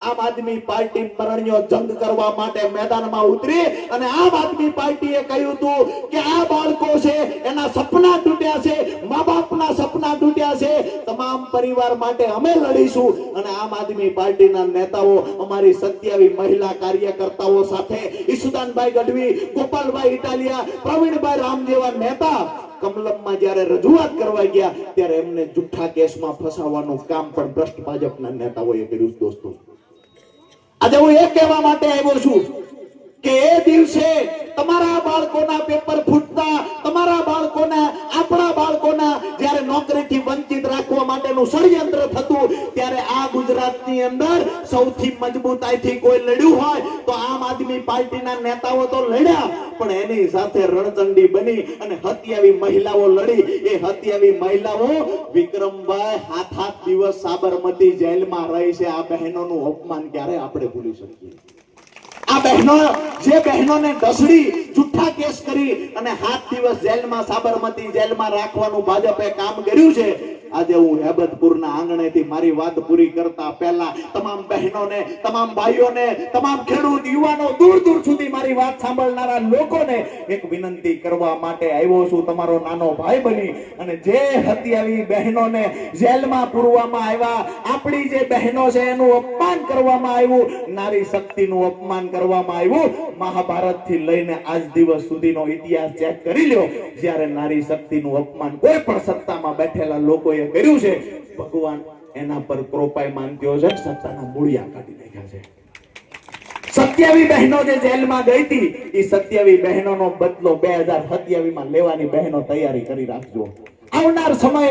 આમ આદમી પાર્ટી મરણ્યો જંગ કરવા માટે મેદાનમાં ઉતરી અને આમ આદમી પાર્ટીએ કહ્યું હતું કે આ બાળકો છે એના સપના તૂટ્યા છે, મા બાપના સપના તૂટ્યા છે, તમામ પરિવાર માટે અમે લડીશું. અને આમ આદમી પાર્ટીના નેતાઓ અમારી 27 મહિલા કાર્યકર્તાઓ સાથે ઈસુદાનભાઈ ગઢવી, ગોપાલભાઈ ઇટાલિયા, પ્રવીણભાઈ રામ જેવા નેતા કમલમમાં જ્યારે રજૂઆત કરવા ગયા ત્યારે એમને જુઠ્ઠા કેસમાં ફસાવવાનું કામ પણ ભ્રષ્ટ ભાજપના નેતાઓએ કર્યું. દોસ્તો, આજે હું એ કહેવા માટે આવ્યો છું કે એ દિવસે તમારા બાળકોના પેપર ફૂટતા, તમારા બાળકોના, આપણા બાળકોના જ્યારે નોકરીથી વંચિત રાખવા માટેનું ષડયંત્ર થતું ત્યારે આ ગુજરાતની અંદર સૌથી મજબૂતાઈથી કોઈ લડ્યું હોય તો આમ આદમી પાર્ટીના નેતાઓ તો લડ્યા, પણ એની સાથે રણચંડી બની અને 27 મહિલાઓ લડી. એ 27 મહિલાઓ વિક્રમભાઈ હાથ દિવસ સાબરમતી જેલમાં રહી છે. આ બહેનોનું અપમાન ક્યારે આપણે ભૂલી શકીએ? આ બહેનો, જે બહેનોને ડસડી જુઠ્ઠા કેસ કરી અને 7 દિવસ જેલમાં, સાબરમતી જેલમાં રાખવાનું ભાજપે કામ કર્યું છે. આજે હું હેબતપુરના આંગણેથી મારી વાત પૂરી કરતા પહેલા તમામ બહેનોને, તમામ ભાઈઓને, તમામ ખેડૂત યુવાનો, દૂર દૂર સુધી મારી વાત સાંભળનારા લોકોને એક વિનંતી કરવા માટે આવ્યો છું, તમારો નાનો ભાઈ બની. અને જે 27 બહેનોને જેલમાં પૂરવામાં આવ્યા, આપણી જે બહેનો છે એનું અપમાન કરવામાં આવ્યું, નારી શક્તિનું અપમાન કરવામાં આવ્યું. મહાભારત થી લઈને આજ દિવસ સુધીનો ઇતિહાસ ચેક કરી લ્યો, જ્યારે નારી શક્તિનું અપમાન કોઈ પણ સત્તામાં બેઠેલા લોકોએ કર્યું છે, ભગવાન એના પર કૃપાય માનત્યો છે, સત્તાના મૂળિયા કાઢી નાખ્યા છે. 27 બહેનો જે જેલમાં ગઈ હતી એ 27 બહેનોનો બદલો 2027 માં લેવાની બહેનો તૈયારી કરી રાખજો. આવનાર સમય